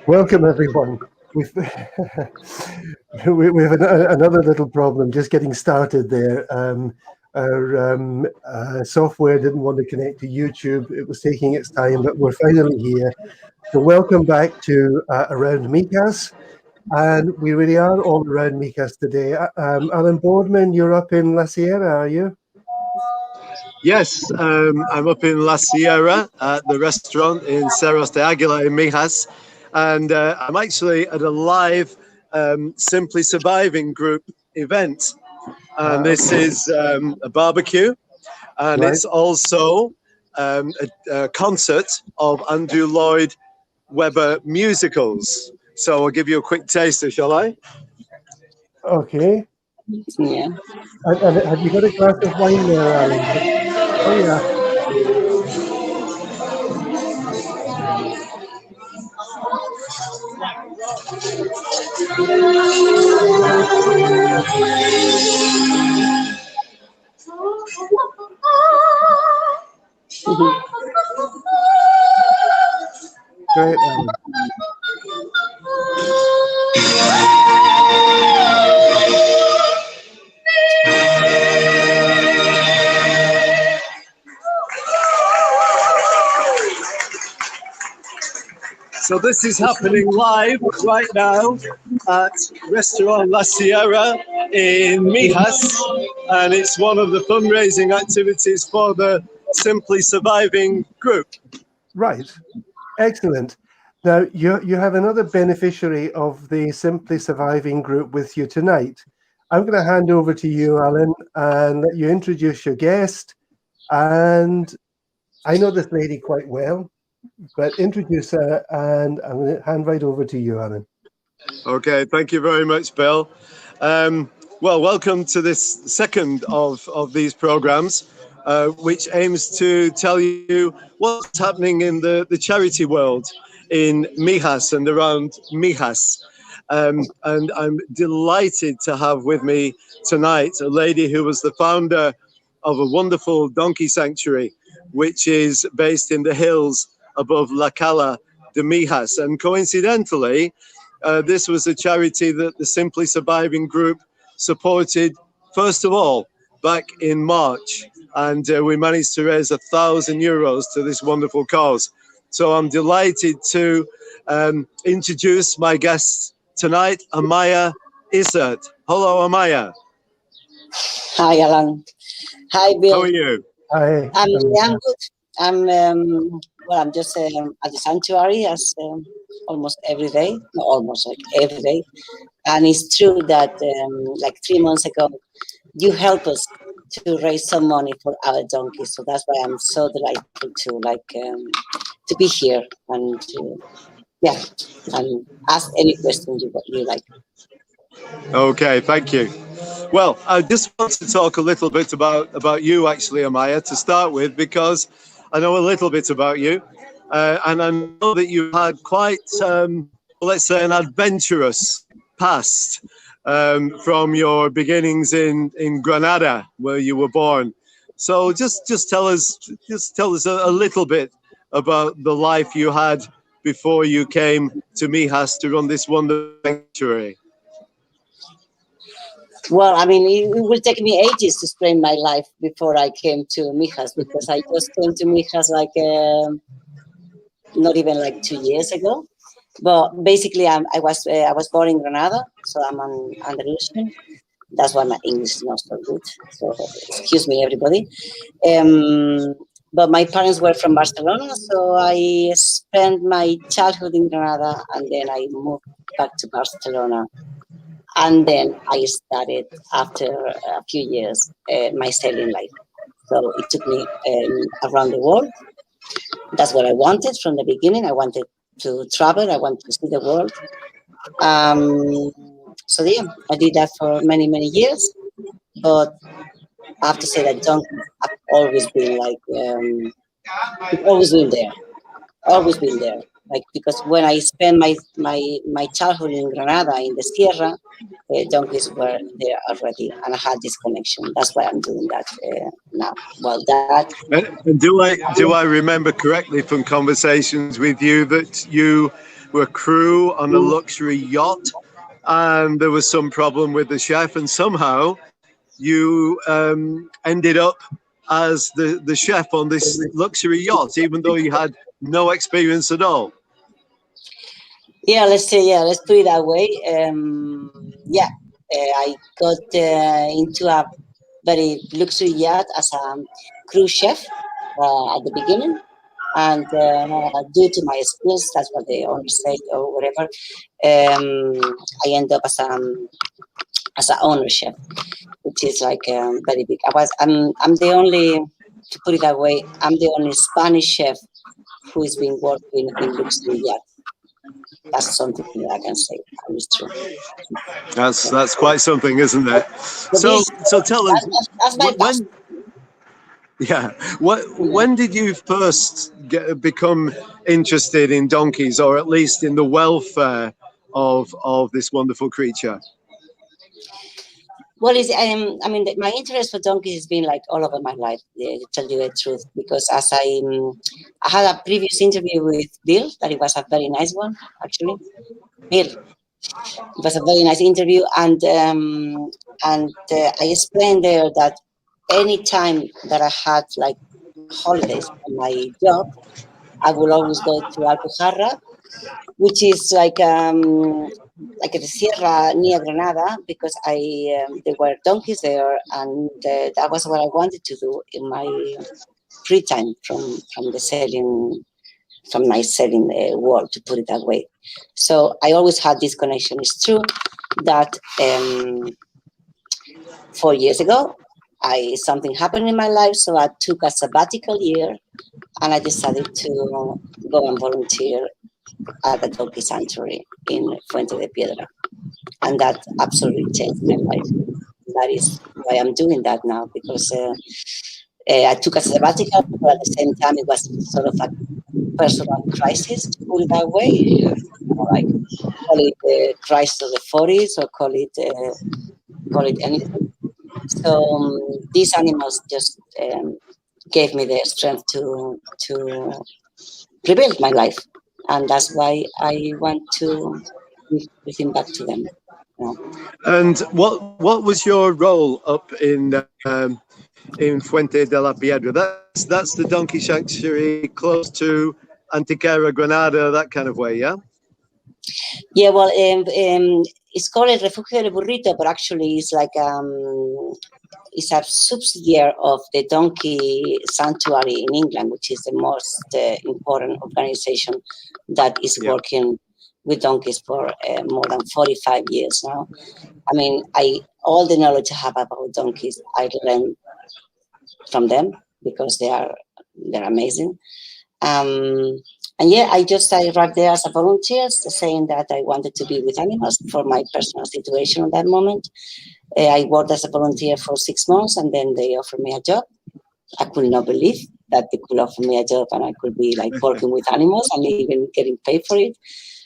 Welcome, everyone. We've we have another little problem just getting started there. Our software didn't want to connect to YouTube. It was taking its time, but we're finally here. So welcome back to Around Mijas. And we really are all around Mijas today. Alan Boardman, you're up in La Sierra, are you? Yes, I'm up in La Sierra at the restaurant in Cerros de Aguila in Mijas. And I'm actually at a live Simply Surviving group event. And this is a barbecue. And it's also a concert of Andrew Lloyd Webber musicals. So I'll give you a quick taster, shall I? Okay. Yeah. And have you got a glass of wine there, Alan? Oh, yeah. Great, Alan. So this is happening live right now at Restaurant La Sierra in Mijas, and it's one of the fundraising activities for the Simply Surviving group. Right. Excellent. Now, you have another beneficiary of the Simply Surviving group with you tonight. I'm going to hand over to you, Alan, and let you introduce your guest. And I know this lady quite well, but introduce her, and I'm going to hand right over to you, Alan. Okay, thank you very much, Bill. Well, welcome to this second of these programs, which aims to tell you what's happening in the charity world in Mijas and around Mijas. And I'm delighted to have with me tonight a lady who was the founder of a wonderful donkey sanctuary, which is based in the hills above La Cala de Mijas. And coincidentally, this was a charity that the Simply Surviving group supported first of all back in March, and we managed to raise €1,000 to this wonderful cause. So I'm delighted to introduce my guest tonight, Amaya Isert. Hello, Amaya. Hi, Alan. Hi, Bill. How are you? Hi. I'm good. I'm just at the sanctuary as almost every day, not almost like every day. And it's true that like 3 months ago, you helped us to raise some money for our donkeys. So that's why I'm so delighted to be here and and ask any question you like. Okay, thank you. Well, I just want to talk a little bit about you, actually, Amaya, to start with, because I know a little bit about you, and I know that you had quite, let's say, an adventurous past from your beginnings in Granada, where you were born. So just tell us a little bit about the life you had before you came to Mijas to run this wonderful sanctuary. Well, I mean, it will take me ages to explain my life before I came to Mijas, because I just came to Mijas like not even like 2 years ago. But basically, I was born in Granada, so I'm an Andalusian. That's why my English is not so good. So excuse me, everybody. But my parents were from Barcelona, so I spent my childhood in Granada, and then I moved back to Barcelona. And then I started, after a few years, my sailing life. So it took me around the world. That's what I wanted from the beginning. I wanted to travel. I wanted to see the world. So yeah, I did that for many, many years. But I have to say that donkeys have always been like, it's always been there. always been there. Like, because when I spent my childhood in Granada in the Sierra, donkeys were there already, and I had this connection. That's why I'm doing that now. Well, that And do I remember correctly from conversations with you that you were crew on a luxury yacht, and there was some problem with the chef, and somehow you ended up as the chef on this luxury yacht, even though you had no experience at all? yeah, let's put it that way. Yeah, I got into a very luxury yacht as a cruise chef at the beginning, and due to my skills, that's what the owner said or whatever. I end up as an owner chef, which is like very big. I'm the only, to put it that way, I'm the only Spanish chef who has been working in luxury yacht. That's something that I can say. And it's true. That's quite something, isn't it? But So this, so tell us that's my past. when did you first become interested in donkeys, or at least in the welfare of this wonderful creature? Well, I mean, my interest for donkeys has been like all over my life, to tell you the truth. Because as I had a previous interview with Bill, that it was a very nice one, actually. Bill, it was a very nice interview, and I explained there that any time that I had like holidays from my job, I will always go to Alpujarra, which is like the Sierra near Granada, because there were donkeys there, and that was what I wanted to do in my free time from the selling, from my selling world, to put it that way. So I always had this connection. It's true that 4 years ago, something happened in my life, so I took a sabbatical year, and I decided to go and volunteer at the donkey sanctuary in Fuente de Piedra, and that absolutely changed my life. That is why I'm doing that now, because I took a sabbatical, but at the same time it was sort of a personal crisis, to put it that way. Like, call it the crisis of the 40s, or call it anything. So these animals just gave me the strength to rebuild my life, and that's why I want to give everything back to them. You know. And what was your role up in Fuente de la Piedra? That's the donkey sanctuary close to Antequera, Granada, that kind of way, yeah? Yeah, well, it's called El Refugio del Burrito, but actually it's like it's a subsidiary of the Donkey Sanctuary in England, which is the most important organization that is working with donkeys for more than 45 years now. I mean, all the knowledge I have about donkeys, I learned from them, because they're amazing. And yeah, I arrived there as a volunteer, saying that I wanted to be with animals for my personal situation at that moment. I worked as a volunteer for 6 months, and then they offered me a job. I could not believe that they could offer me a job and I could be like working with animals and even getting paid for it.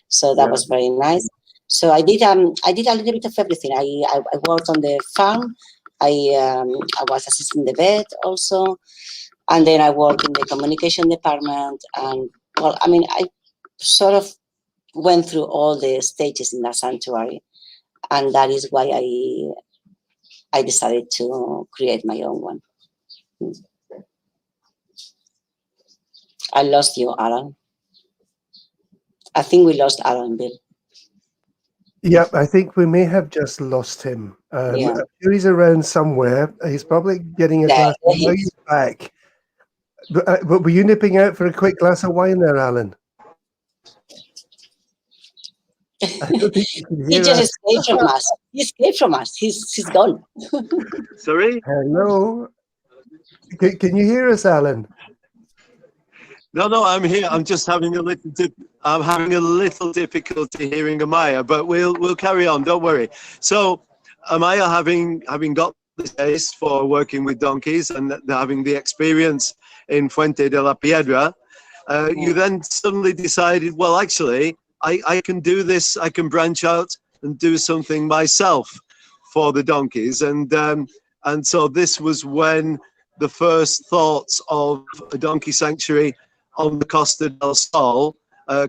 So that was very nice. So I did a little bit of everything. I worked on the farm. I was assisting the vet also, and then I worked in the communication department. And well, I mean, I sort of went through all the stages in that sanctuary, and that is why I decided to create my own one. I lost you, Alan. I think we lost Alan, Bill. Yep, I think we may have just lost him. I'm sure he's around somewhere. He's probably getting a glass of wine. He's back. But were you nipping out for a quick glass of wine there, Alan? I don't think you can hear He just escaped from us. He escaped from us. He's gone. Sorry? Hello? Can you hear us, Alan? No, I'm here. I'm just having a little difficulty hearing Amaya, but we'll carry on. Don't worry. So, Amaya, having got the taste for working with donkeys and having the experience in Fuente de la Piedra, you then suddenly decided, well, actually, I can do this. I can branch out and do something myself for the donkeys. And so this was when the first thoughts of a donkey sanctuary on the Costa del Sol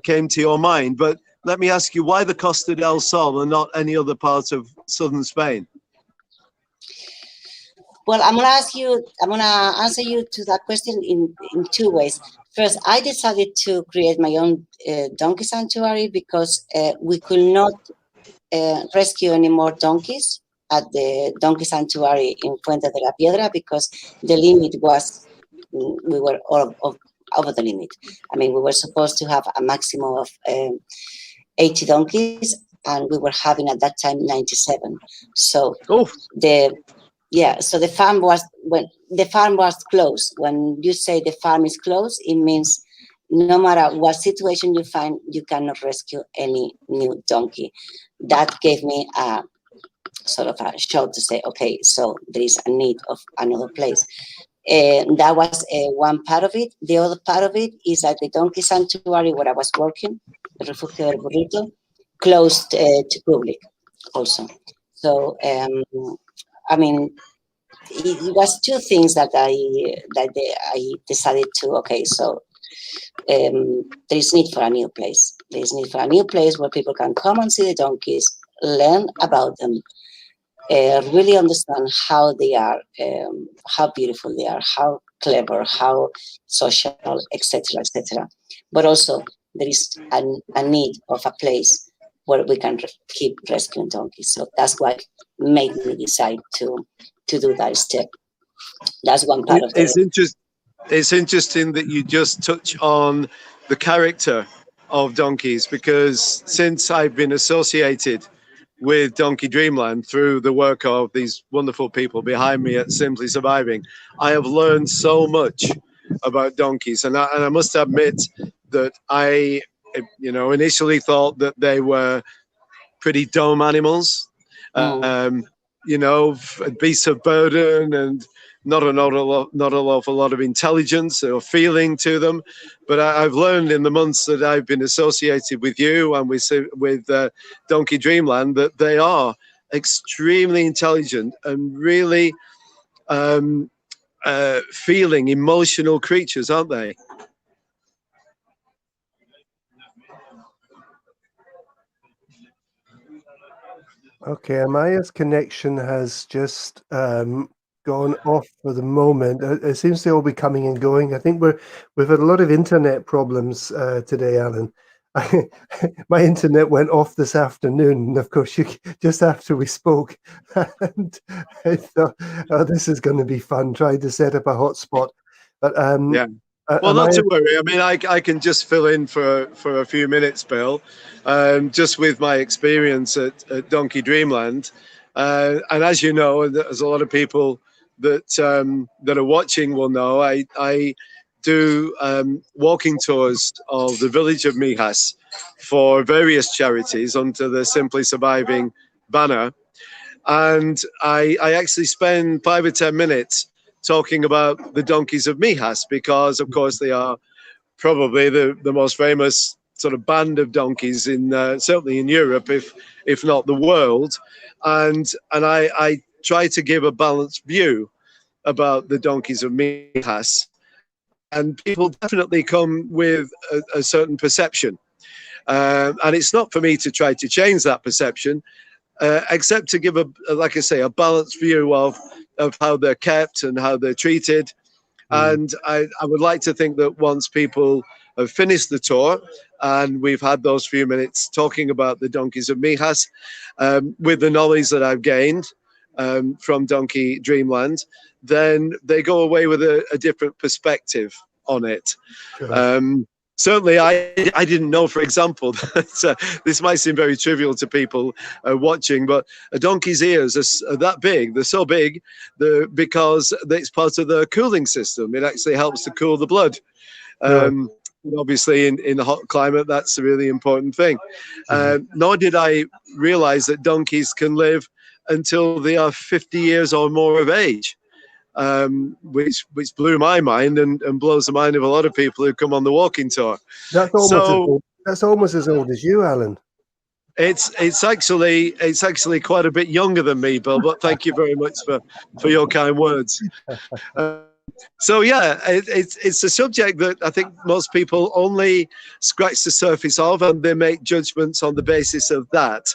came to your mind. But let me ask you, why the Costa del Sol and not any other part of southern Spain? Well, I'm gonna answer you to that question in two ways. First, I decided to create my own donkey sanctuary because we could not rescue any more donkeys at the donkey sanctuary in Fuente de la Piedra because the limit was, we were all over the limit. I mean, we were supposed to have a maximum of 80 donkeys, and we were having at that time 97. So so the farm was closed. When you say the farm is closed, it means no matter what situation you find, you cannot rescue any new donkey. That gave me a sort of a shock to say, okay, so there is a need of another place. That was one part of it. The other part of it is that the donkey sanctuary where I was working, the Refugio del Burrito, closed to public also. So, I mean, it was two things that I decided to, okay, so there is need for a new place. There is need for a new place where people can come and see the donkeys, learn about them, really understand how they are, how beautiful they are, how clever, how social, etc., etc. But also there is a need of a place where we can keep rescuing donkeys. So that's what made me decide to do that step. That's one part of it. It's interesting that you just touch on the character of donkeys, because since I've been associated with Donkey Dreamland through the work of these wonderful people behind me at Simply Surviving, I have learned so much about donkeys. And I must admit that I, initially thought that they were pretty dumb animals, beasts of burden and not an awful lot of intelligence or feeling to them. But I've learned in the months that I've been associated with you and with Donkey Dreamland that they are extremely intelligent and really feeling, emotional creatures, aren't they? Okay, Amaya's connection has just gone off for the moment. It seems to all be coming and going. I think we've had a lot of internet problems today, Alan. My internet went off this afternoon, and of course, just after we spoke, and I thought, "Oh, this is going to be fun." Tried to set up a hotspot, but yeah. Well, not to worry. I mean, I can just fill in for a few minutes, Bill, just with my experience at Donkey Dreamland. And as you know, as a lot of people that are watching will know, I do walking tours of the village of Mijas for various charities under the Simply Surviving banner. And I actually spend 5 or 10 minutes talking about the donkeys of Mijas, because of course they are probably the most famous sort of band of donkeys in certainly in Europe, if not the world. And I try to give a balanced view about the donkeys of Mijas, and people definitely come with a certain perception, and it's not for me to try to change that perception, except to give like I say, a balanced view of how they're kept and how they're treated. And I would like to think that once people have finished the tour and we've had those few minutes talking about the donkeys of Mijas, with the knowledge that I've gained from Donkey Dreamland, then they go away with a different perspective on it. Sure. Certainly, I didn't know, for example, that this might seem very trivial to people watching, but a donkey's ears are that big. They're so big because it's part of the cooling system. It actually helps to cool the blood. Obviously, in a hot climate, that's a really important thing. Nor did I realize that donkeys can live until they are 50 years or more of age. which blew my mind and blows the mind of a lot of people who come on the walking tour. That's almost as old as you, Alan. It's actually quite a bit younger than me, Bill. But thank you very much for your kind words. So yeah, it's a subject that I think most people only scratch the surface of, and they make judgments on the basis of that.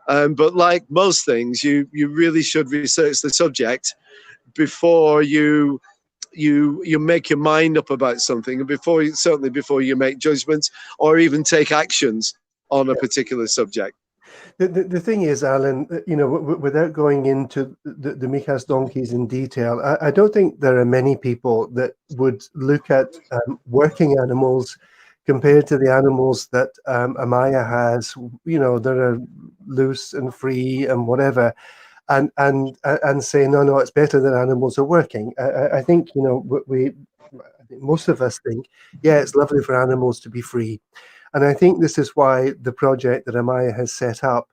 But like most things, you really should research the subject before you make your mind up about something, and certainly before you make judgments or even take actions on a particular subject. The thing is, Alan, without going into the Mijas donkeys in detail, I don't think there are many people that would look at working animals compared to the animals that Amaya has, that are loose and free and whatever, and say, no, it's better than animals are working. I think, I think most of us think, yeah, it's lovely for animals to be free. And I think this is why the project that Amaya has set up,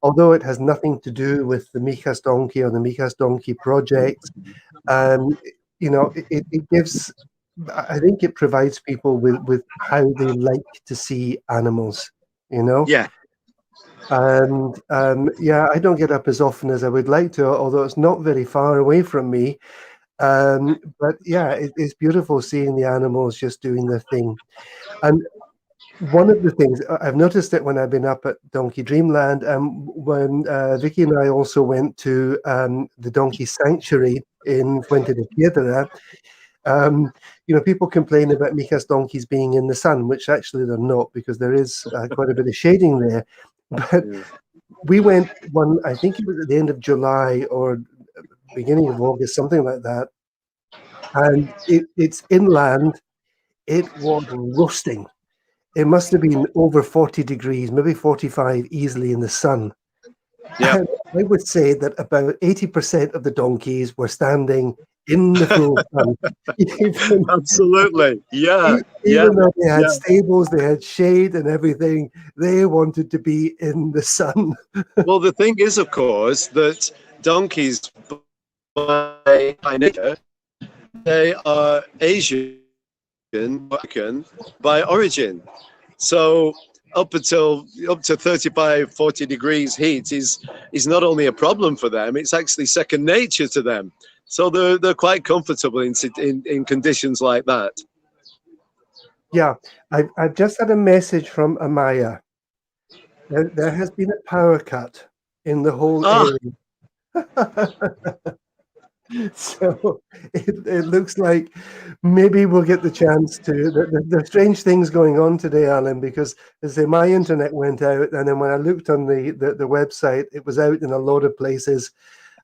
although it has nothing to do with the Mijas donkey or the Mijas donkey project, it gives, I think it provides people with how they like to see animals, Yeah. And I don't get up as often as I would like to, although it's not very far away from me. But yeah, it's beautiful seeing the animals just doing their thing. And one of the things I've noticed it when I've been up at Donkey Dreamland, when Vicky and I also went to the Donkey Sanctuary in Fuente de Piedra, people complain about Mijas donkeys being in the sun, which actually they're not, because there is quite a bit of shading there. But we went I think it was at the end of July or beginning of August, something like that. And it's inland. It was roasting. It must have been over 40 degrees, maybe 45 easily in the sun. Yeah. And I would say that about 80% of the donkeys were standing in the full sun. Absolutely. Yeah. Even though they had stables, they had shade and everything, they wanted to be in the sun. Well, the thing is, of course, that donkeys by nature, they are Asian by origin. So up to 35, 40 degrees heat is not only a problem for them, it's actually second nature to them. So they're quite comfortable in conditions like that. Yeah, I've just had a message from Amaya. There has been a power cut in the whole area. So it looks like maybe we'll get the chance to. There's strange things going on today, Alan, because as I say, my internet went out, and then when I looked on the website, it was out in a lot of places.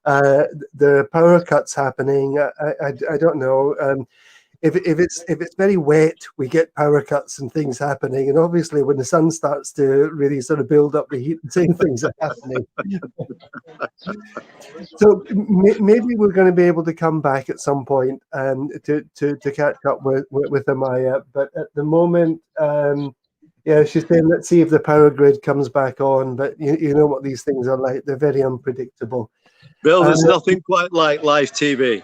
There are power cuts happening. I don't know. If it's very wet, we get power cuts and things happening. And obviously, when the sun starts to really sort of build up the heat, the same things are happening. So maybe we're going to be able to come back at some point to catch up with Amaya. But at the moment, she's saying, let's see if the power grid comes back on. But you know what these things are like. They're very unpredictable. Bill, there's nothing quite like live TV.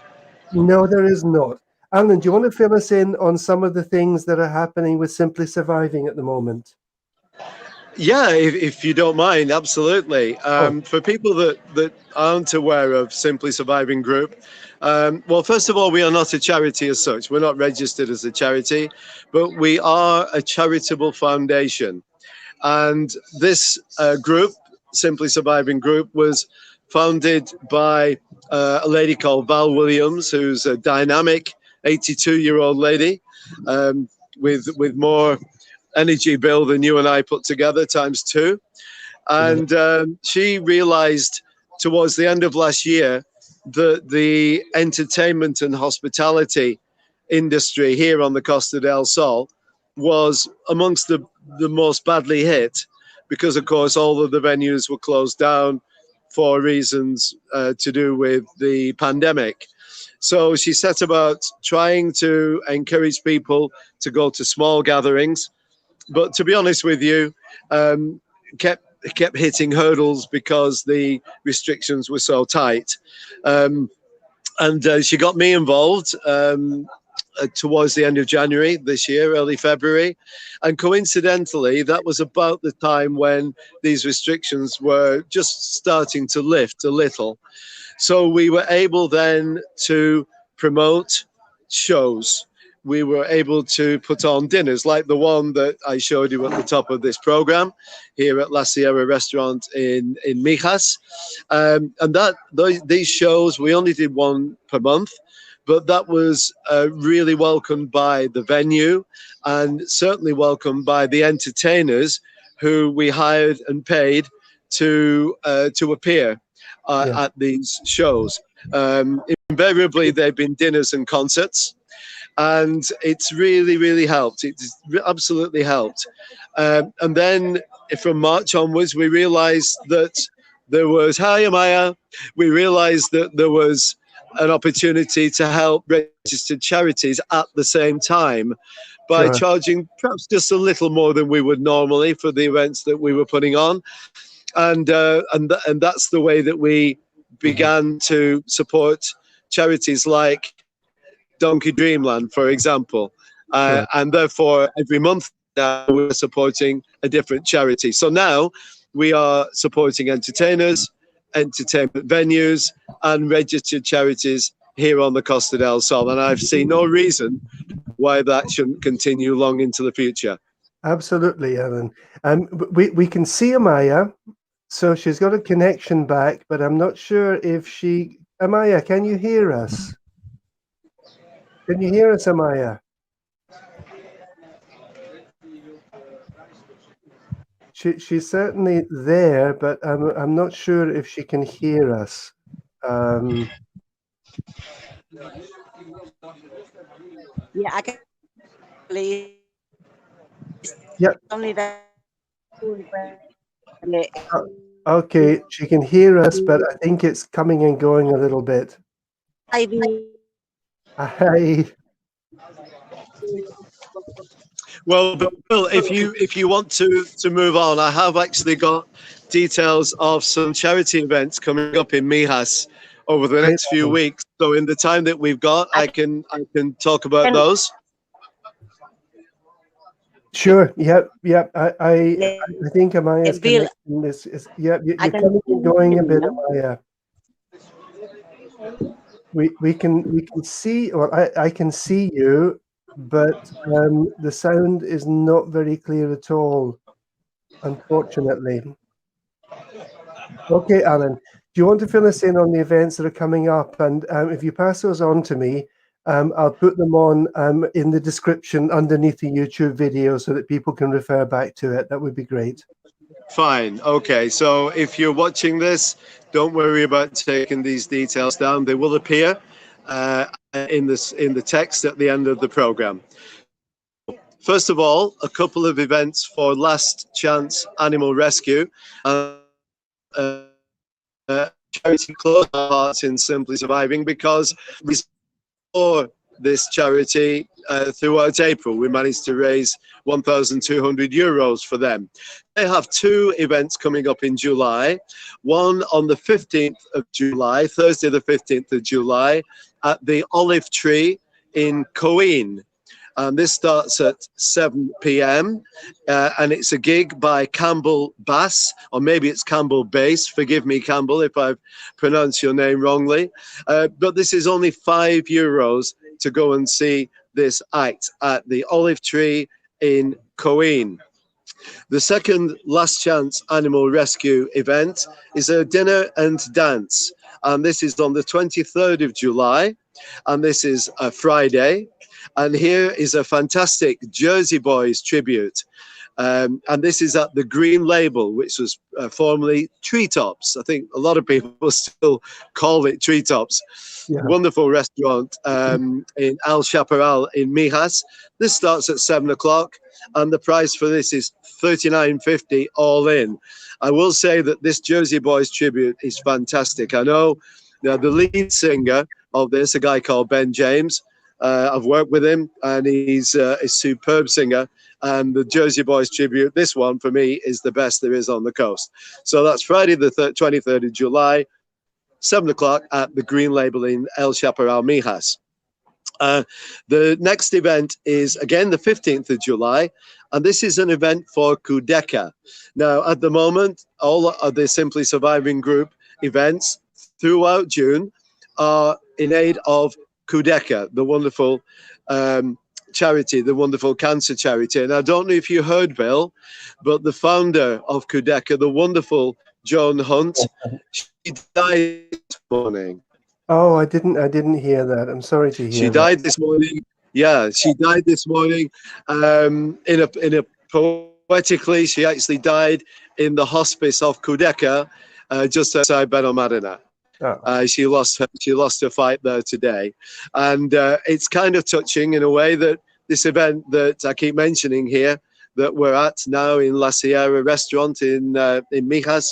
No, there is not. Alan, do you want to fill us in on some of the things that are happening with Simply Surviving at the moment? Yeah, if you don't mind, absolutely. For people that aren't aware of Simply Surviving Group, well, first of all, we are not a charity as such. We're not registered as a charity, but we are a charitable foundation. And this group, Simply Surviving Group, was founded by a lady called Val Williams, who's a dynamic 82-year-old lady with more energy, Bill, than you and I put together times two. And she realized towards the end of last year that the entertainment and hospitality industry here on the Costa del Sol was amongst the most badly hit, because of course all of the venues were closed down for reasons to do with the pandemic. So she set about trying to encourage people to go to small gatherings, but to be honest with you, kept hitting hurdles because the restrictions were so tight. And she got me involved towards the end of January this year, early February. And coincidentally, that was about the time when these restrictions were just starting to lift a little. So we were able then to promote shows. We were able to put on dinners like the one that I showed you at the top of this program here at La Sierra restaurant in Mijas. And these shows, we only did one per month, but that was really welcomed by the venue and certainly welcomed by the entertainers who we hired and paid to appear at these shows. Invariably, they've been dinners and concerts, and it's really helped. It's absolutely helped. And then from March onwards, we realized that there was, hi Amaya, we realized that there was an opportunity to help registered charities at the same time by charging perhaps just a little more than we would normally for the events that we were putting on. And that's the way that we began to support charities like Donkey Dreamland, for example. And therefore, every month now we're supporting a different charity. So now we are supporting entertainers, entertainment venues, and registered charities here on the Costa del Sol. And I've seen no reason why that shouldn't continue long into the future. Absolutely, Alan. We can see Amaya, so she's got a connection back, but I'm not sure if she... Amaya, can you hear us? Can you hear us, Amaya? She's certainly there, but I'm not sure if she can hear us. Yeah, I can. Yep. Only that. Okay, she can hear us, but I think it's coming and going a little bit. Hi. Well, Bill, if you want to move on, I have actually got details of some charity events coming up in Mijas over the next few weeks. So in the time that we've got, I can talk about those. Sure. Yep. I think Amaya's Bill, connection is you're coming and going a bit, Amaya. We can see, or I can see you, but the sound is not very clear at all, unfortunately. Okay, Alan, do you want to fill us in on the events that are coming up? And if you pass those on to me, I'll put them on in the description underneath the YouTube video so that people can refer back to it. That would be great. Fine. Okay. So if you're watching this, don't worry about taking these details down. They will appear in the text at the end of the program. First of all, a couple of events for Last Chance Animal Rescue. Charity closed our hearts in Simply Surviving because we saw this charity throughout April. We managed to raise 1,200 euros for them. They have two events coming up in July. One on the 15th of July, Thursday the 15th of July, at the Olive Tree in Coin. And this starts at 7 p.m. And it's a gig by Campbell Bass, or maybe it's Campbell Bass. Forgive me, Campbell, if I've pronounced your name wrongly. But this is only €5 to go and see this act at the Olive Tree in Coin. The second Last Chance Animal Rescue event is a dinner and dance. And this is on the 23rd of July. And this is a Friday. And here is a fantastic Jersey Boys tribute. And this is at the Green Label, which was formerly Treetops. I think a lot of people still call it Treetops. Yeah. Wonderful restaurant in El Chaparral in Mijas. This starts at 7 o'clock. And the price for this is $39.50 all in. I will say that this Jersey Boys tribute is fantastic. I know the lead singer of this, a guy called Ben James, I've worked with him, and he's a superb singer. And the Jersey Boys tribute, this one for me is the best there is on the coast. So that's Friday the 23rd of July, 7 o'clock at the Green Label in El Chaparral, Mijas. The next event is again the 15th of July, and this is an event for Kudeka. Now, at the moment, all of the Simply Surviving Group events throughout June are in aid of Kudeka, the wonderful charity, the wonderful cancer charity. And I don't know if you heard, Bill, but the founder of Kudeka, the wonderful Joan Hunt, she died this morning. Oh, I didn't hear that. I'm sorry to hear She that. died this morning. Yeah, she died this morning. In a poetically, she actually died in the hospice of Kudeka, just outside Benamadina. Oh. She lost her fight there today, and it's kind of touching in a way that this event that I keep mentioning here, that we're at now in La Sierra restaurant in Mijas,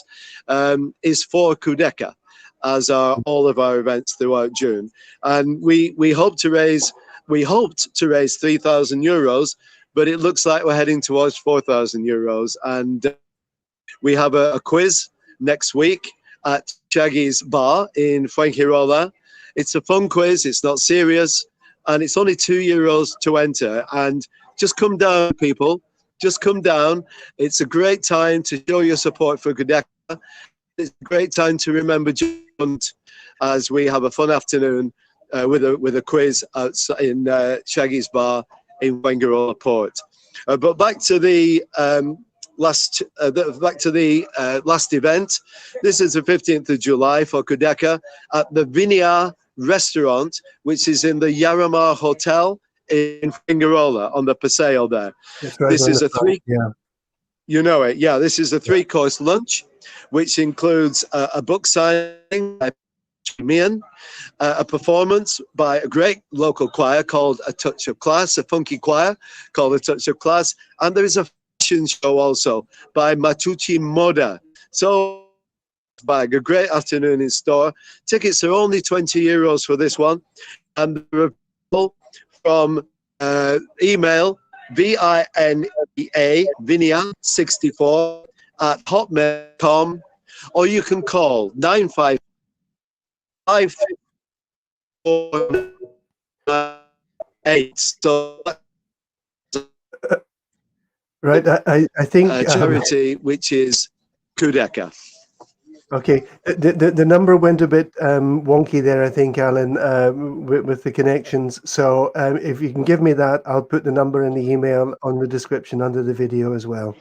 is for Kudeka, as are all of our events throughout June. And we hoped to raise 3,000 euros, but it looks like we're heading towards 4,000 euros. And we have a quiz next week at Shaggy's Bar in Fuengirola. It's a fun quiz, it's not serious, and it's only €2 to enter. And just come down, people. Just come down. It's a great time to show your support for Kudeka. It's a great time to remember John, as we have a fun afternoon with a quiz outside in Shaggy's Bar in Fuengirola Port. But back to the last event. This is the 15th of July for Kudeka at the Vinia restaurant, which is in the Yaramar Hotel in Fuengirola on the Paseo there. Right, this is a three. Yeah. You know it, yeah. This is a 3-course lunch, which includes a book signing by Mian, a performance by a great local choir called A Touch of Class, a funky choir called A Touch of Class, and there is a fashion show also by Matucci Moda. So, a great afternoon in store. Tickets are only €20 for this one, and they're available from email vinia64 at hotmail.com, or you can call 955-498. So, right, I think charity, which is Kudeka. Okay, the number went a bit wonky there, I think, Alan, with the connections. So if you can give me that, I'll put the number in the email on the description under the video as well.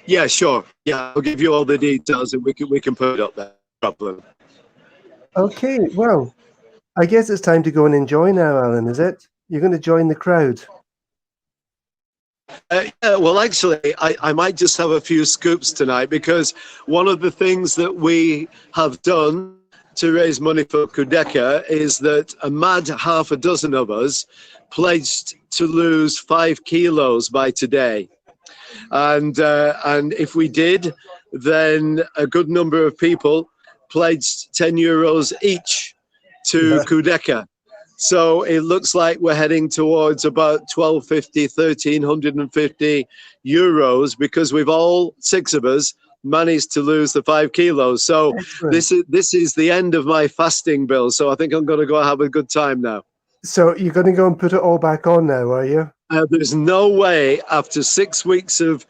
Yeah, sure. Yeah, I'll give you all the details, and we can put it up there. No problem. Okay, well, I guess it's time to go and enjoy now, Alan, is it? You're going to join the crowd. Yeah, well, actually, I might just have a few scoops tonight, because one of the things that we have done to raise money for Kudeka is that a mad half a dozen of us pledged to lose 5 kilos by today. And if we did, then a good number of people pledged €10 each to Kudeka. So it looks like we're heading towards about 1,250, 1,350 euros, because we've all 6 of us managed to lose the 5 kilos. So this is the end of my fasting, Bill. So I think I'm going to go have a good time now. So you're going to go and put it all back on now, are you? There's no way after 6 weeks of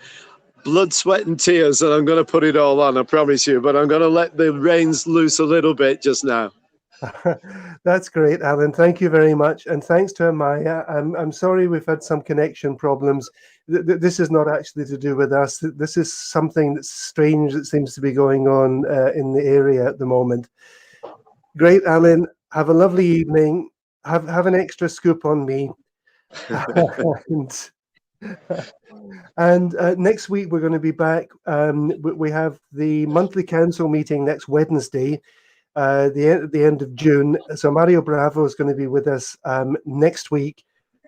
blood, sweat and tears that I'm going to put it all on, I promise you. But I'm going to let the reins loose a little bit just now. That's great, Alan. Thank you very much, and thanks to Amaya. I'm sorry we've had some connection problems. This is not actually to do with us. This is something that's strange that seems to be going on in the area at the moment. Great, Alan. Have a lovely evening. Have an extra scoop on me. And next week we're going to be back. We have the monthly council meeting next Wednesday. The end of June. So Mario Bravo is going to be with us next week,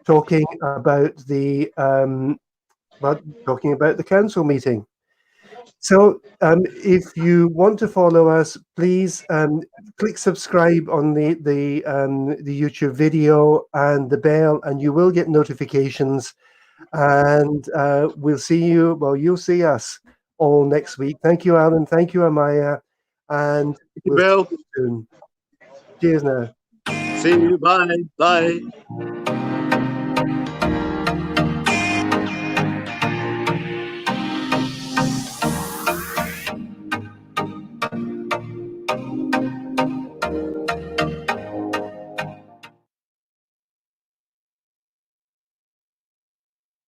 talking about the council meeting. So if you want to follow us, please click subscribe on the YouTube video and the bell, and you will get notifications. And we'll see you. Well, you'll see us all next week. Thank you, Alan. Thank you, Amaya. And Bill. See you soon. Cheers now. See you. Bye. Bye.